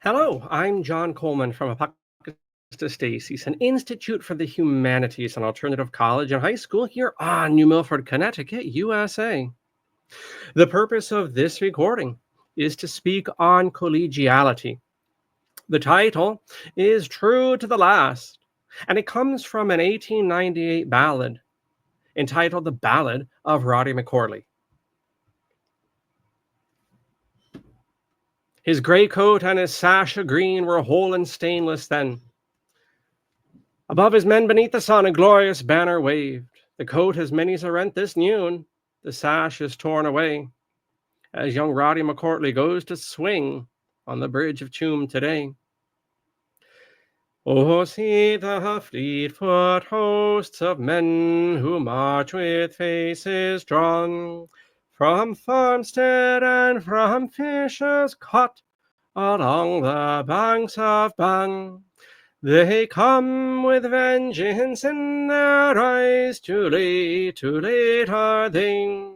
Hello, I'm John Coleman from ApocatastasisInstitute, an institute for the humanities and alternative college and high school here on New Milford, Connecticut, USA. The purpose of this recording is to speak on collegiality. The title is True to the Last, and it comes from an 1898 ballad entitled The Ballad of Roddy McCorley. His gray coat and his sash of green were whole and stainless then. Above his men beneath the sun a glorious banner waved. The coat has many's a rent this noon, the sash is torn away, as young Roddy McCorley goes to swing on the bridge of Tuam today. Oh, see the fleet-foot hosts of men who march with faces drawn from farmstead and from fishers' cot along the banks of Bann. They come with vengeance in their eyes, too late are they,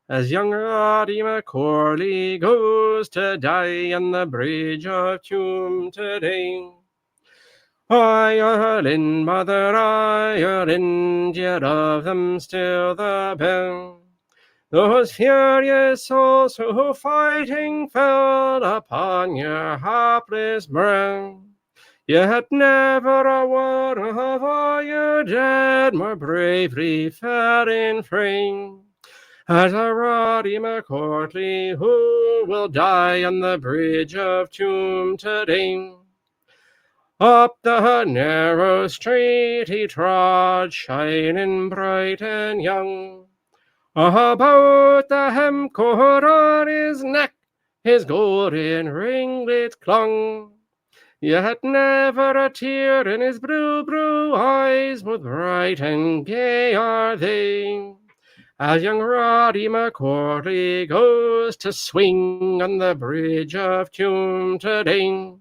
as young Roddy McCorley goes to die on the bridge of Tuam today. Ireland, Mother Ireland, yet of them still the bell. Those furious souls who fighting fell upon your hapless brow. Yet never a one of all your dead more bravely fell in fray, as a Roddy McCorley who will die on the bridge of Tuam today. Up the narrow street he trod, shining bright and young. About the hemcoat on his neck his golden ringlets clung. Yet never a tear in his blue eyes, but bright and gay are they, as young Roddy McCorley goes to swing on the bridge of Tuam today.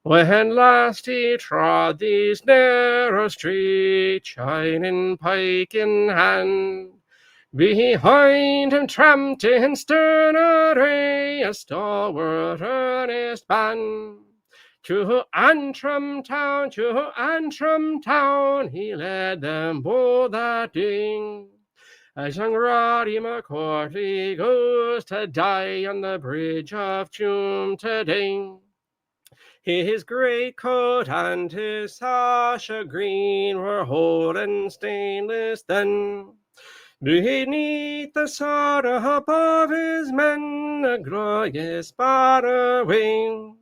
When last he trod these narrow streets, shining pike in hand, behind him tramped in stern array a stalwart earnest band. To Antrim town, he led them both that day, as young Roddy McCorley goes to die on the bridge of Tuam today. His great coat and his sash of green were whole and stainless then. Beneath the sun above his men a glorious banner waved.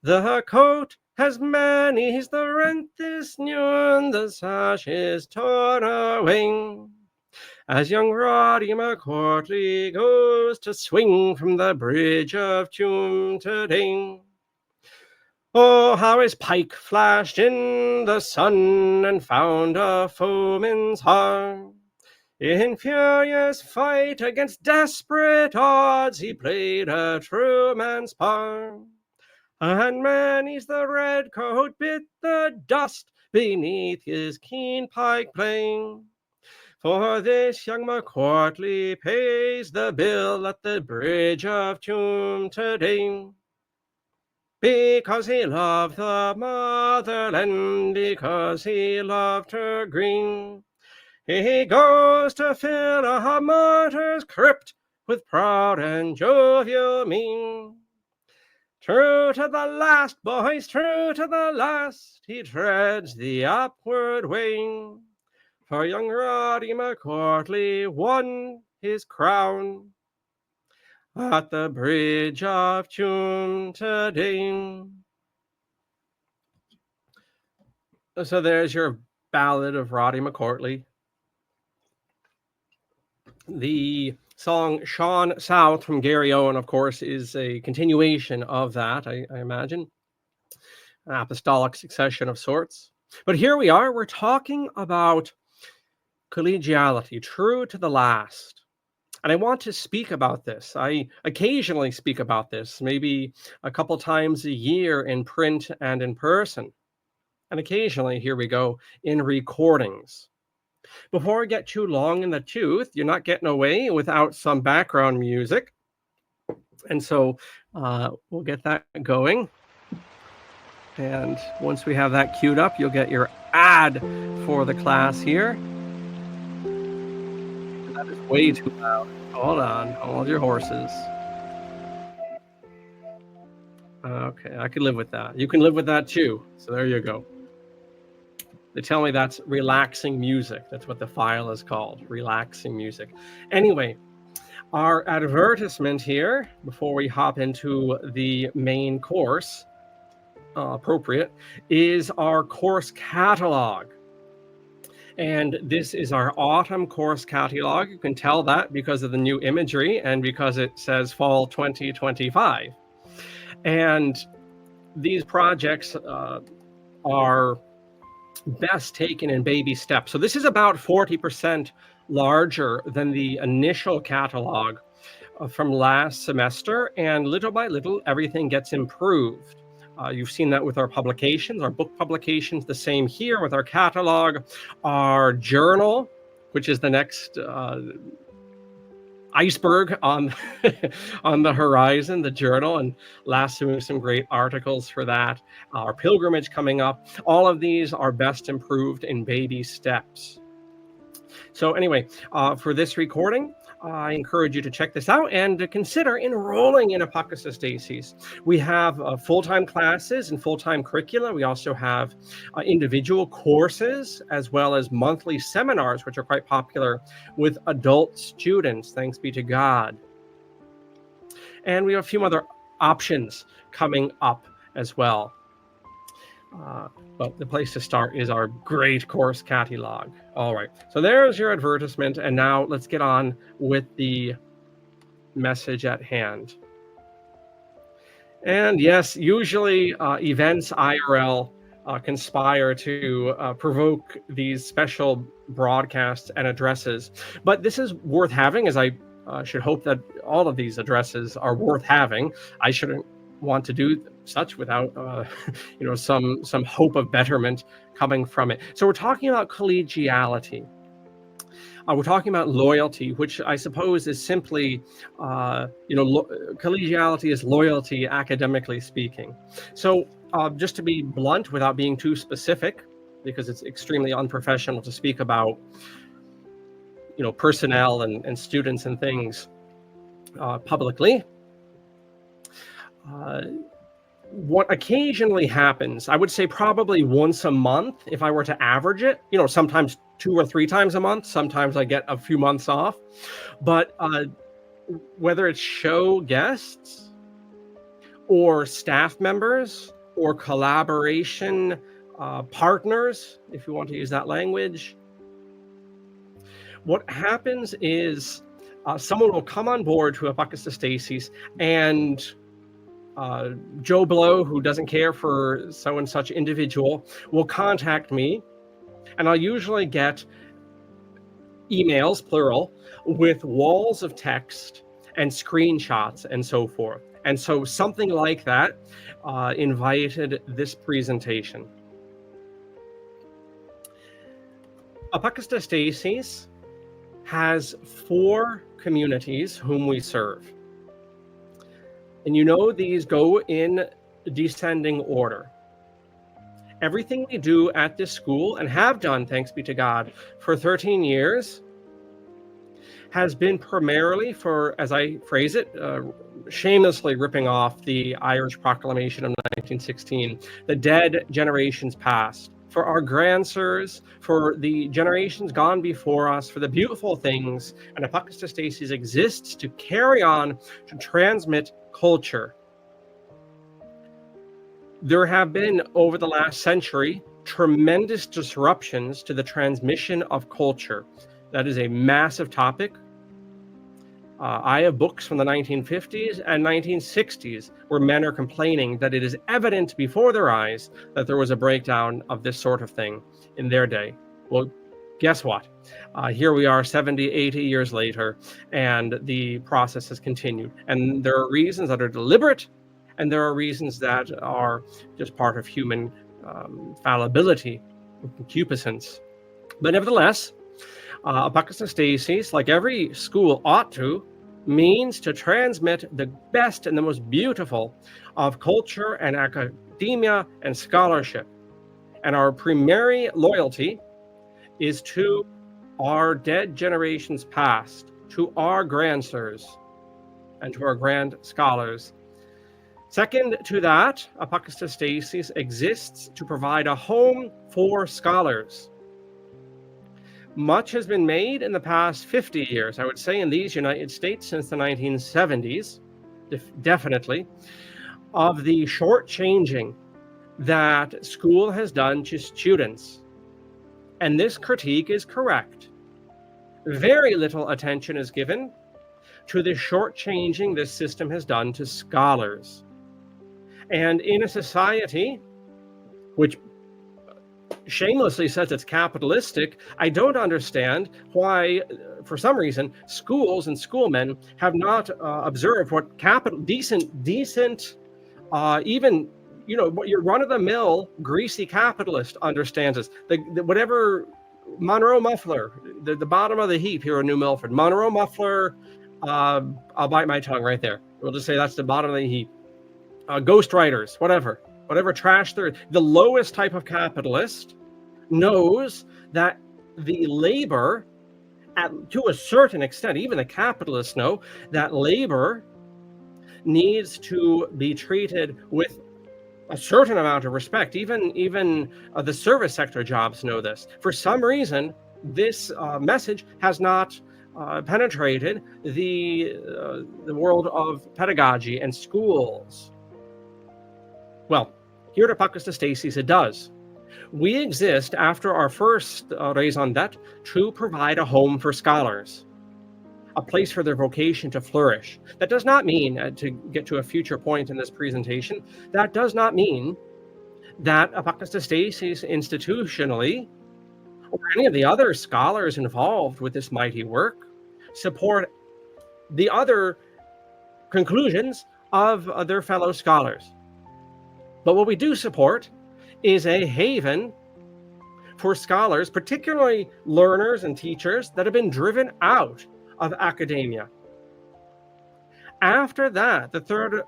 The coat has many's the rent this noon, the sash is torn away, as young Roddy McCorley goes to swing from the bridge of Tuam today. Oh, how his pike flashed in the sun and found a foeman's heart. In furious fight against desperate odds he played a true man's part. And many's the red coat bit the dust beneath his keen pike blade. For this young McCorley pays the bill at the bridge of Tuam today. Because he loved the motherland, because he loved her green, he goes to fill a martyr's crypt with proud and jovial mien. True to the last, boys, true to the last, he treads the upward way. For young Roddy McCorley won his crown at the bridge of Tuam today. So there's your ballad of Roddy McCorley. The song Sean South from Gary Owen, of course, is a continuation of that, I imagine. An apostolic succession of sorts. But here we are, we're talking about collegiality, true to the last. And I want to speak about this. I occasionally speak about this, maybe a couple times a year in print and in person. And occasionally, here we go, in recordings. Before I get too long in the tooth, you're not getting away without some background music. And so we'll get that going. And once we have that queued up, you'll get your ad for the class here. That is way too loud. Hold on, hold your horses. Okay, I can live with that. You can live with that too. So there you go. They tell me that's relaxing music. That's what the file is called, relaxing music. Anyway, our advertisement here, before we hop into the main course, appropriate, is our course catalog. And this is our autumn course catalog. You can tell that because of the new imagery and because it says fall 2025. And these projects are best taken in baby steps. So this is about 40% larger than the initial catalog from last semester, and little by little, everything gets improved. You've seen that with our publications, our book publications, the same here with our catalog, our journal, which is the next iceberg on on the horizon, the journal, and last week some great articles for that. Our pilgrimage coming up. All of these are best improved in baby steps. So anyway, for this recording, I encourage you to check this out and to consider enrolling in Apocatastasis. We have full-time classes and full-time curricula. We also have individual courses as well as monthly seminars, which are quite popular with adult students, thanks be to God. And we have a few other options coming up as well. But the place to start is our great course catalog. All right, so there's your advertisement, and now let's get on with the message at hand. And yes, usually events IRL conspire to provoke these special broadcasts and addresses, but this is worth having, as I should hope that all of these addresses are worth having. I shouldn't want to do such without some hope of betterment coming from it. So we're talking about collegiality. We're talking about loyalty, which I suppose is simply, collegiality is loyalty, academically speaking. So just to be blunt, without being too specific, because it's extremely unprofessional to speak about, personnel and students and things publicly. What occasionally happens, I would say probably once a month, if I were to average it, sometimes 2 or 3 times a month, sometimes I get a few months off, but whether it's show guests or staff members or collaboration partners, if you want to use that language, what happens is someone will come on board to Apocatastasis, and Joe Blow, who doesn't care for so and such individual, will contact me, and I'll usually get emails, plural, with walls of text and screenshots and so forth. And so something like that invited this presentation. Apocatastasis has 4 communities whom we serve. And these go in descending order. Everything we do at this school, and have done, thanks be to God, for 13 years, has been primarily for, as I phrase it, shamelessly ripping off the Irish Proclamation of 1916, the dead generations past, for our grandsires, for the generations gone before us, for the beautiful things, and Apocatastasis exists to carry on, to transmit culture. There have been, over the last century, tremendous disruptions to the transmission of culture. That is a massive topic. I have books from the 1950s and 1960s where men are complaining that it is evident before their eyes that there was a breakdown of this sort of thing in their day. Well, guess what? Here we are 70, 80 years later, and the process has continued. And there are reasons that are deliberate, and there are reasons that are just part of human fallibility, concupiscence. But nevertheless, Apocatastasis, like every school ought to, means to transmit the best and the most beautiful of culture and academia and scholarship. And our primary loyalty is to our dead generations past, to our grandsirs, and to our grand scholars. Second to that, Apocatastasis exists to provide a home for scholars. Much has been made in the past 50 years, I would say, in these United States since the 1970s, definitely, of the shortchanging that school has done to students. And this critique is correct. Very little attention is given to the shortchanging this system has done to scholars. And in a society which shamelessly says it's capitalistic, I don't understand why, for some reason, schools and schoolmen have not observed what decent, even, what your run-of-the-mill greasy capitalist understands is. Whatever Monroe Muffler, the bottom of the heap here in New Milford, Monroe Muffler, I'll bite my tongue right there. We'll just say that's the bottom of the heap. Ghostwriters, whatever trash there, the lowest type of capitalist knows that the labor, to a certain extent, even the capitalists know that labor needs to be treated with a certain amount of respect. Even the service sector jobs know this. For some reason, this message has not penetrated the world of pedagogy and schools. Well, here at Apocatastasis, it does. We exist after our first raison d'etre to provide a home for scholars, a place for their vocation to flourish. That does not mean, to get to a future point in this presentation, that does not mean that Apocatastasis institutionally, or any of the other scholars involved with this mighty work, support the other conclusions of their fellow scholars. But what we do support is a haven for scholars, particularly learners and teachers that have been driven out of academia. After that, the third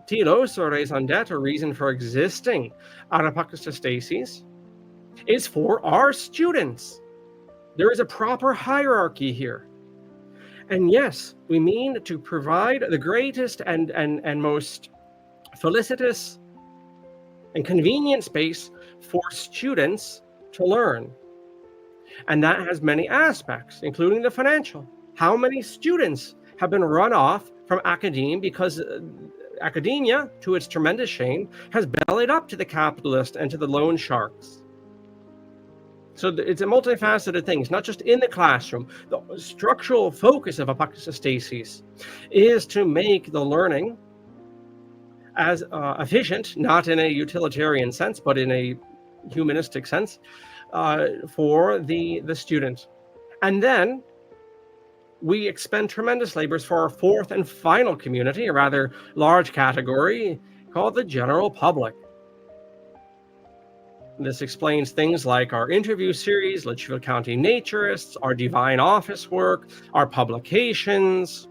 telos, or raison d'etre, or reason for existing at Apocatastasis, is for our students. There is a proper hierarchy here. And yes, we mean to provide the greatest and most felicitous and convenient space for students to learn. And that has many aspects, including the financial. How many students have been run off from academia because academia, to its tremendous shame, has bellied up to the capitalist and to the loan sharks. So it's a multifaceted thing. It's not just in the classroom. The structural focus of Apocatastasis is to make the learning as efficient, not in a utilitarian sense, but in a humanistic sense, for the student. And then we expend tremendous labors for our fourth and final community, a rather large category called the general public. This explains things like our interview series, Litchfield County Naturists, our divine office work, our publications,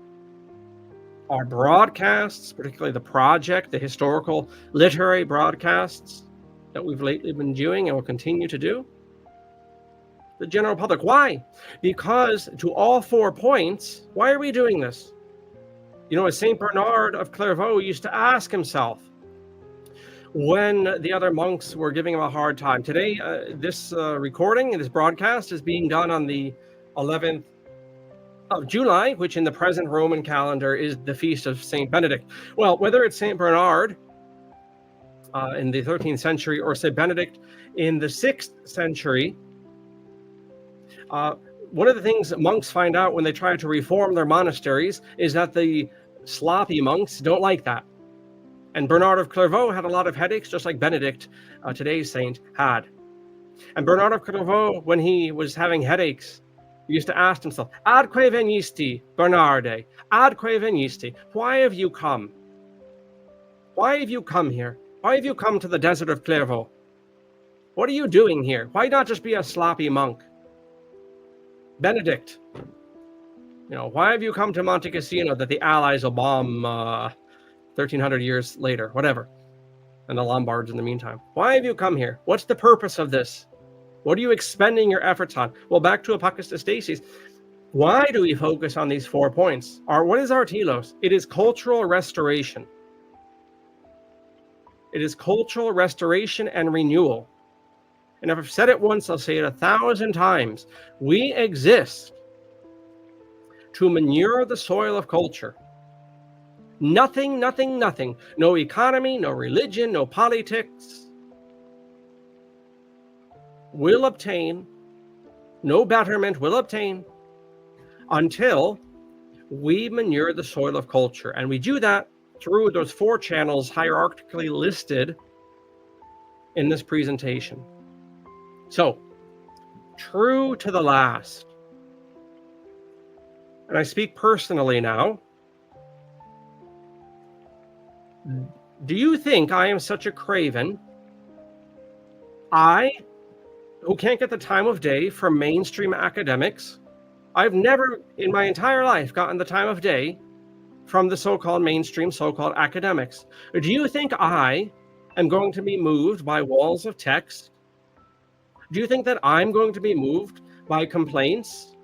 our broadcasts, particularly the project, the historical literary broadcasts that we've lately been doing and will continue to do. The general public. Why? Because to all 4 points, why are we doing this? As St. Bernard of Clairvaux used to ask himself when the other monks were giving him a hard time. Today, this recording, this broadcast is being done on the 11th of July, which in the present Roman calendar is the feast of Saint Benedict. Well, whether it's Saint Bernard in the 13th century or Saint Benedict in the 6th century, one of the things that monks find out when they try to reform their monasteries is that the sloppy monks don't like that. And Bernard of Clairvaux had a lot of headaches, just like Benedict, today's saint, had. And Bernard of Clairvaux, when he was having headaches, he used to ask himself, Adque venisti, Bernarde? Adque venisti? Why have you come? Why have you come here? Why have you come to the desert of Clairvaux? What are you doing here? Why not just be a sloppy monk? Benedict, Why have you come to Monte Cassino that the Allies will bomb 1,300 years later, whatever, and the Lombards in the meantime? Why have you come here? What's the purpose of this? What are you expending your efforts on? Well, back to Apocatastasis. Why do we focus on these 4 points? What is our telos? It is cultural restoration. It is cultural restoration and renewal. And if I've said it once, I'll say it 1,000 times. We exist to manure the soil of culture. Nothing, nothing, nothing. No economy, no religion, no politics will obtain, no betterment will obtain until we manure the soil of culture. And we do that through those 4 channels hierarchically listed in this presentation. So, true to the last. And I speak personally now. Do you think I am such a craven? I, who can't get the time of day for mainstream academics, I've never in my entire life gotten the time of day from the so-called mainstream, so-called academics. Do you think I am going to be moved by walls of text? Do you think that I'm going to be moved by complaints,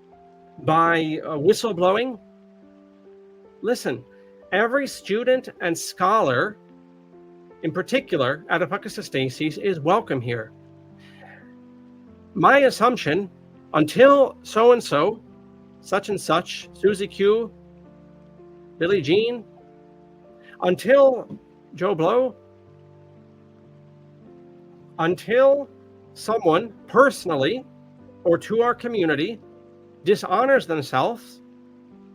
by whistleblowing? Listen, every student and scholar, in particular at Apocatastasis, is welcome here. My assumption, until so-and-so, such and such, Susie Q, Billie Jean, until Joe Blow, until someone personally or to our community dishonors themselves,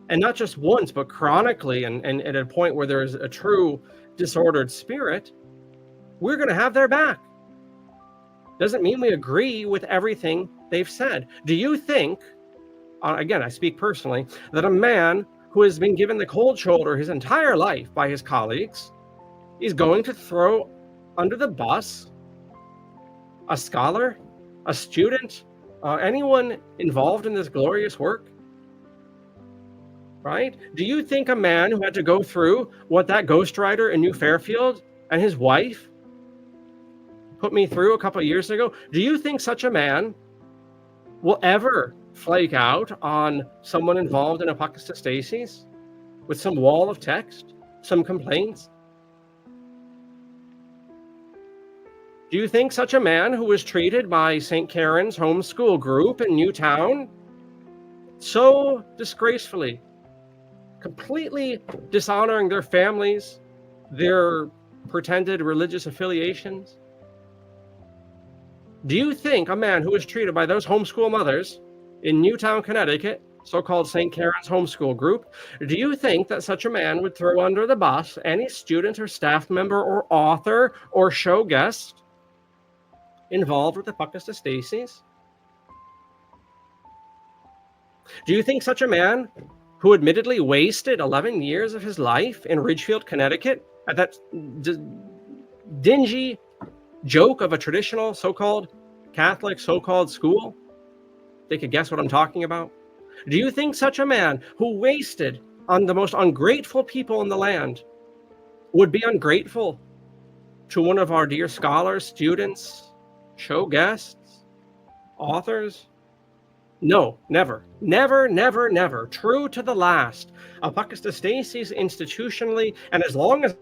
and not just once, but chronically, and at a point where there is a true disordered spirit, we're going to have their back. Doesn't mean we agree with everything they've said. Do you think, again, I speak personally, that a man who has been given the cold shoulder his entire life by his colleagues is going to throw under the bus a scholar, a student, anyone involved in this glorious work? Right? Do you think a man who had to go through what that ghostwriter in New Fairfield and his wife put me through a couple of years ago, do you think such a man will ever flake out on someone involved in Apocatastasis with some wall of text, some complaints? Do you think such a man who was treated by St. Karen's homeschool group in Newtown so disgracefully, completely dishonoring their families, their pretended religious affiliations? Do you think a man who was treated by those homeschool mothers in Newtown, Connecticut, so-called St. Karen's homeschool group, do you think that such a man would throw under the bus any student or staff member or author or show guest involved with the Apocatastasis? Do you think such a man who admittedly wasted 11 years of his life in Ridgefield, Connecticut, at that dingy joke of a traditional so-called Catholic so-called school, they could guess what I'm talking about? Do you think such a man who wasted on the most ungrateful people in the land would be ungrateful to one of our dear scholars, students, show guests, authors? No, never, never, never, never. True to the last. Apocatastasis institutionally, and as long as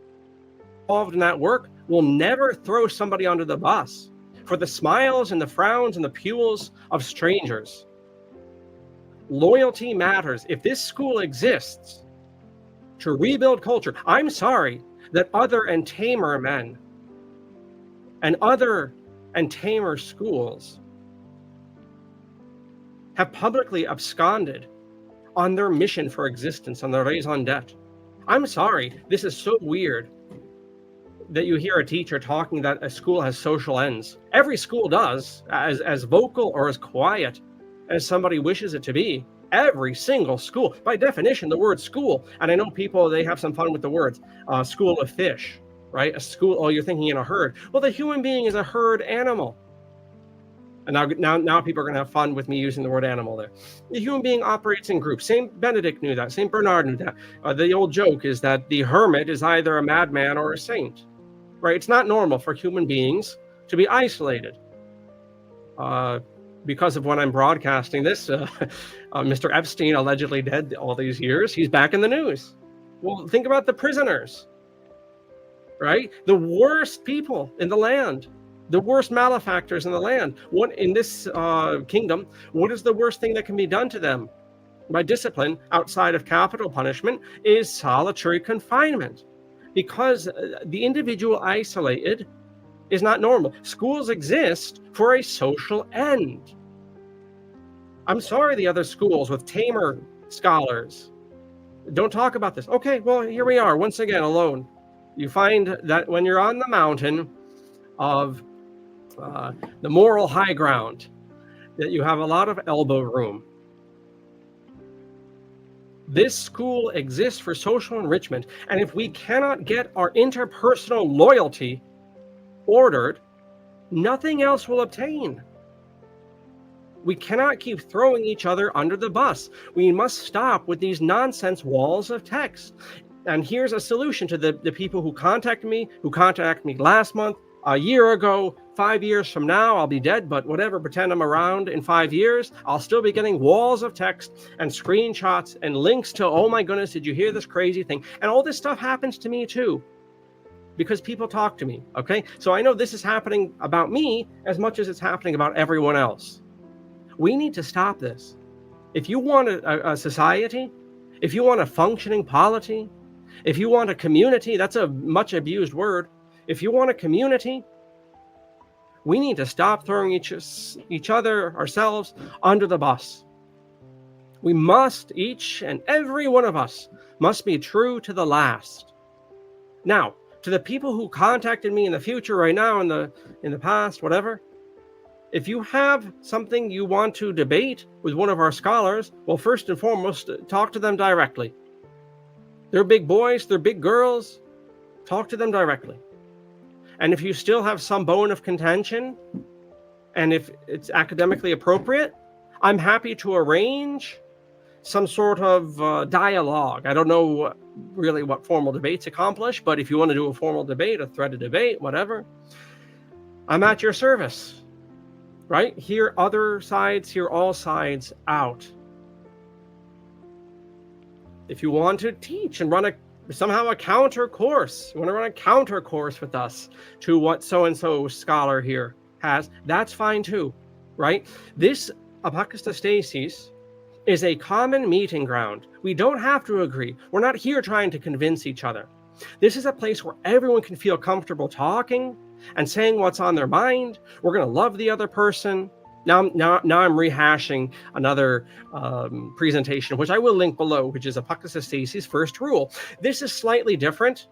involved in that work, will never throw somebody under the bus for the smiles and the frowns and the pules of strangers. Loyalty matters. If this school exists to rebuild culture, I'm sorry that other and tamer men and other and tamer schools have publicly absconded on their mission for existence, on their raison d'etre. I'm sorry, this is so weird that you hear a teacher talking that a school has social ends. Every school does, as vocal or as quiet as somebody wishes it to be. Every single school, by definition, the word school, and I know people, they have some fun with the words, school of fish, right? A school, oh, you're thinking in a herd. Well, the human being is a herd animal. And now people are going to have fun with me using the word animal there. The human being operates in groups. Saint Benedict knew that. Saint Bernard knew that. The old joke is that the hermit is either a madman or a saint, right? It's not normal for human beings to be isolated. Because of when I'm broadcasting this, Mr. Epstein, allegedly dead all these years, he's back in the news. Well, think about the prisoners, right? The worst people in the land, the worst malefactors in the land. What in this kingdom, what is the worst thing that can be done to them by discipline outside of capital punishment is solitary confinement, because the individual isolated is not normal. Schools exist for a social end. I'm sorry, the other schools with tamer scholars don't talk about this. Okay, well, here we are once again alone. You find that when you're on the mountain of the moral high ground, that you have a lot of elbow room. This school exists for social enrichment, and if we cannot get our interpersonal loyalty ordered, nothing else will obtain. We cannot keep throwing each other under the bus. We must stop with these nonsense walls of text. And here's a solution to the people who contact me last month, a year ago, 5 years from now. I'll be dead, but whatever, pretend I'm around in 5 years. I'll still be getting walls of text and screenshots and links to, oh my goodness, did you hear this crazy thing? And all this stuff happens to me too, because people talk to me, okay? So I know this is happening about me as much as it's happening about everyone else. We need to stop this. If you want a society, if you want a functioning polity, if you want a community, that's a much abused word. If you want a community, we need to stop throwing each other, ourselves, under the bus. We must, each and every one of us, must be true to the last. Now, to the people who contacted me in the future, right now, in the past, whatever, if you have something you want to debate with one of our scholars, well, first and foremost, talk to them directly. They're big boys, they're big girls, talk to them directly. And if you still have some bone of contention, and if it's academically appropriate, I'm happy to arrange some sort of dialogue. I don't know really what formal debates accomplish, but if you want to do a formal debate, a threaded debate, whatever, I'm at your service. Right? Hear other sides, hear all sides out. If you want to teach and run somehow a counter course, you want to run a counter course with us to what so-and-so scholar here has, that's fine too, right? This Apocatastasis is a common meeting ground. We don't have to agree. We're not here trying to convince each other. This is a place where everyone can feel comfortable talking and saying what's on their mind. We're going to love the other person. Now I'm rehashing another presentation, which I will link below, which is Apocatastasis' first rule. This is slightly different,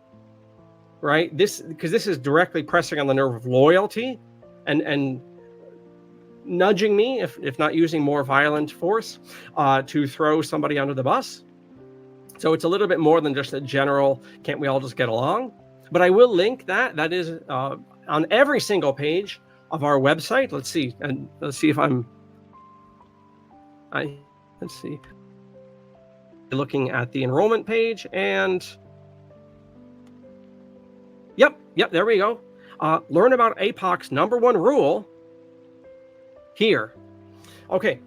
right? Because this is directly pressing on the nerve of loyalty and nudging me, if not using more violent force, to throw somebody under the bus. So it's a little bit more than just a general, can't we all just get along? But I will link that. That is on every single page of our website. Let's see if let's see. Looking at the enrollment page, and yep, there we go. Learn about Apoc's #1 rule here. Okay,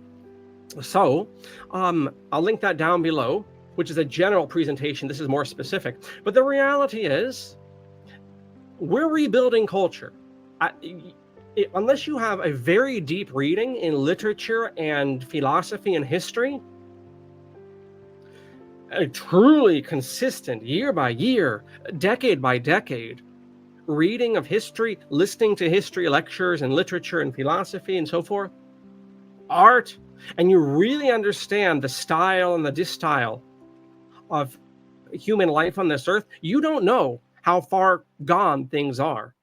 so I'll link that down below, which is a general presentation. This is more specific. But the reality is, we're rebuilding culture. Unless you have a very deep reading in literature and philosophy and history, a truly consistent year by year, decade by decade reading of history, listening to history lectures and literature and philosophy and so forth, art, and you really understand the style and the distyle of human life on this earth, you don't know how far gone things are.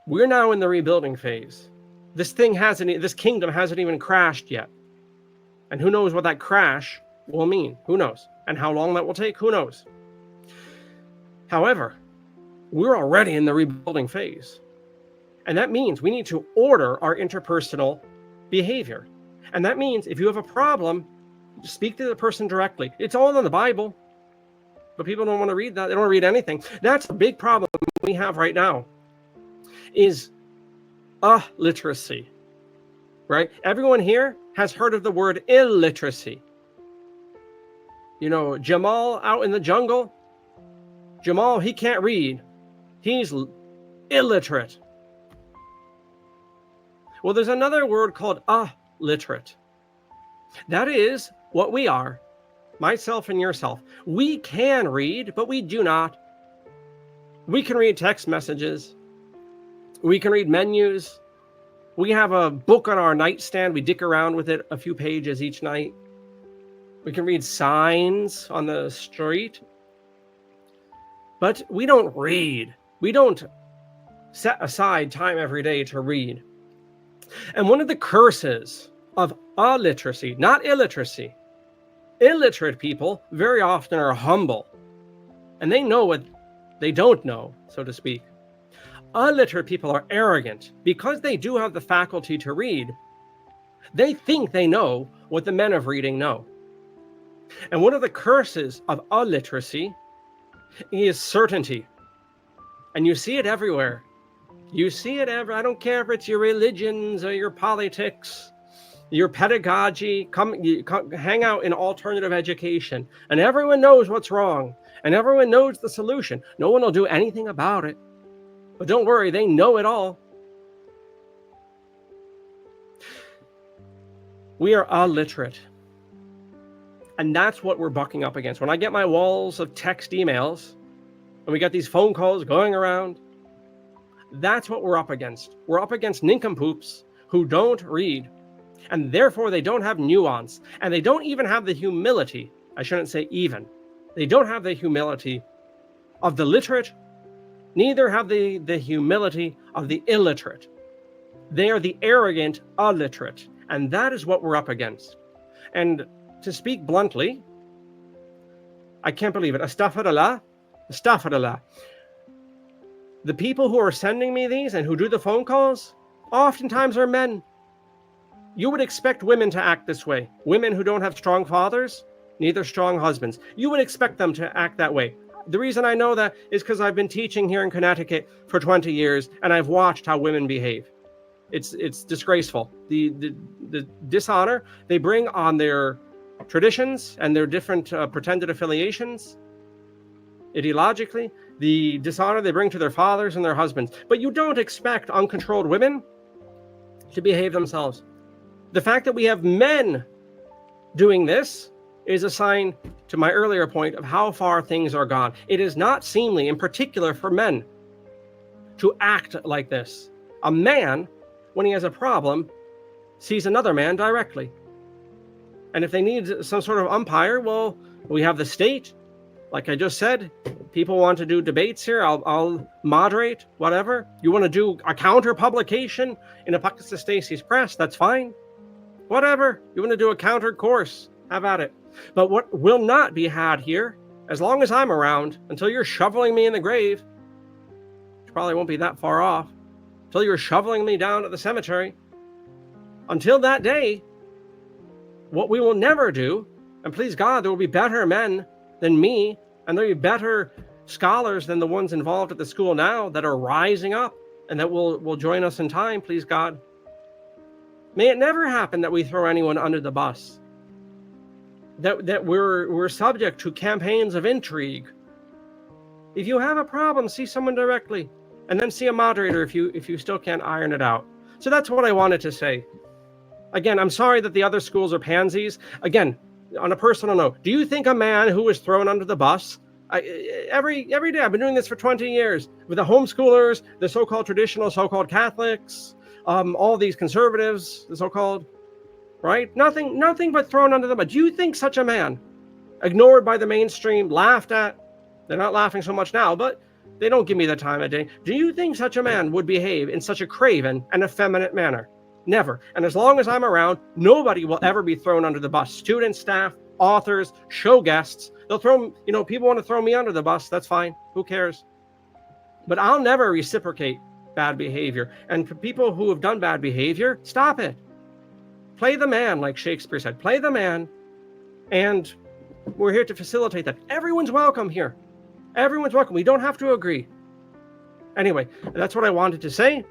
We're now in the rebuilding phase. This kingdom hasn't even crashed yet. And who knows what that crash will mean? Who knows? And how long that will take? Who knows? However, we're already in the rebuilding phase. And that means we need to order our interpersonal behavior. And that means if you have a problem, speak to the person directly. It's all in the Bible, but people don't want to read that. They don't want to read anything. That's a big problem we have right now, is illiteracy, right? Everyone here has heard of the word illiteracy. You know, Jamal out in the jungle, Jamal, he can't read. He's illiterate. Well, there's another word called illiterate. That is what we are, myself and yourself. We can read, but we do not. We can read text messages. We can read menus. We have a book on our nightstand. We dick around with it a few pages each night. We can read signs on the street. But we don't read. We don't set aside time every day to read. And one of the curses of illiteracy, not illiteracy, illiterate people very often are humble. And they know what they don't know, so to speak. Illiterate people are arrogant. Because they do have the faculty to read, they think they know what the men of reading know. And one of the curses of illiteracy is certainty. And you see it everywhere. You see it I don't care if it's your religions or your politics, your pedagogy, hang out in alternative education, and everyone knows what's wrong, and everyone knows the solution. No one will do anything about it. But don't worry, they know it all. We are illiterate. And that's what we're bucking up against. When I get my walls of text emails, and we got these phone calls going around, that's what we're up against. We're up against nincompoops who don't read. And therefore, they don't have nuance. And they don't even have the humility. I shouldn't say even. They don't have the humility of the literate. Neither have the humility of the illiterate. They are the arrogant illiterate. And that is what we're up against. And to speak bluntly, I can't believe it. Astaghfirullah. Astaghfirullah. The people who are sending me these and who do the phone calls, oftentimes are men. You would expect women to act this way. Women who don't have strong fathers, neither strong husbands. You would expect them to act that way. The reason I know that is because I've been teaching here in Connecticut for 20 years, and I've watched how women behave. It's disgraceful. The dishonor they bring on their traditions and their different pretended affiliations, ideologically, the dishonor they bring to their fathers and their husbands. But you don't expect uncontrolled women to behave themselves. The fact that we have men doing this is a sign, to my earlier point, of how far things are gone. It is not seemly, in particular for men, to act like this. A man, when he has a problem, sees another man directly. And if they need some sort of umpire, well, we have the state. Like I just said, people want to do debates here. I'll moderate, whatever. You want to do a counter publication in Apocatastasis's press, that's fine. Whatever. You want to do a counter course, have at it. But what will not be had here, as long as I'm around, until you're shoveling me in the grave, which probably won't be that far off, until you're shoveling me down at the cemetery, until that day, what we will never do, and please God, there will be better men than me, and there will be better scholars than the ones involved at the school now that are rising up and that will join us in time, please God. May it never happen that we throw anyone under the bus, that we're subject to campaigns of intrigue. If you have a problem, see someone directly, and then see a moderator if you still can't iron it out. So that's what I wanted to say. Again, I'm sorry that the other schools are pansies. Again, on a personal note, do you think a man who was thrown under the bus, every day, I've been doing this for 20 years, with the homeschoolers, the so-called traditional, so-called Catholics, all these conservatives, the so-called, right? Nothing but thrown under the bus. Do you think such a man, ignored by the mainstream, laughed at, they're not laughing so much now, but they don't give me the time of day. Do you think such a man would behave in such a craven and effeminate manner? Never. And as long as I'm around, nobody will ever be thrown under the bus. Students, staff, authors, show guests. They'll throw, people want to throw me under the bus. That's fine. Who cares? But I'll never reciprocate bad behavior. And for people who have done bad behavior, stop it. Play the man, like Shakespeare said. Play the man, and we're here to facilitate that. Everyone's welcome here. Everyone's welcome. We don't have to agree. Anyway, that's what I wanted to say.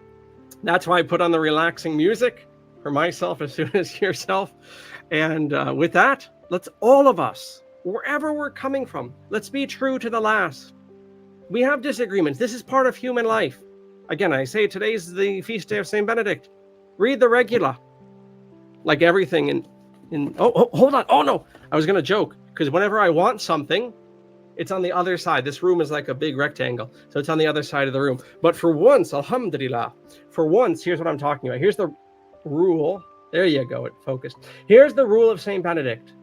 That's why I put on the relaxing music for myself as soon as yourself. And with that, let's all of us, wherever we're coming from, let's be true to the last. We have disagreements. This is part of human life. Again, I say today's the feast day of St. Benedict. Read the Regula. Like everything oh, hold on. Oh no, I was going to joke, because whenever I want something, it's on the other side. This room is like a big rectangle, so it's on the other side of the room. But for once, alhamdulillah, for once, here's what I'm talking about. Here's the rule. There you go, it focused. Here's the rule of St. Benedict.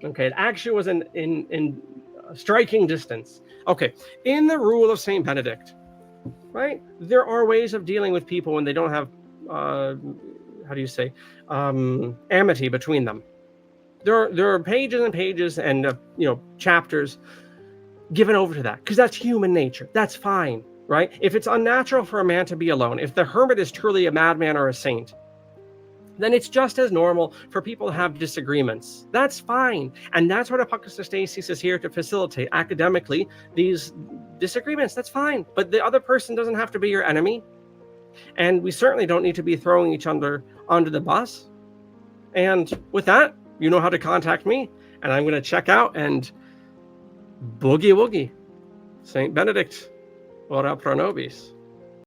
Okay, it actually was in striking distance. Okay, in the rule of St. Benedict, right, there are ways of dealing with people when they don't have, how do you say, amity between them. There are pages and pages and chapters given over to that, because that's human nature. That's fine, right? If it's unnatural for a man to be alone, if the hermit is truly a madman or a saint, then it's just as normal for people to have disagreements. That's fine. And that's what Apocatastasis is here to facilitate academically, these disagreements. That's fine. But the other person doesn't have to be your enemy. And we certainly don't need to be throwing each other under the bus. And with that, you know how to contact me. And I'm going to check out and boogie woogie. St. Benedict, ora pro nobis.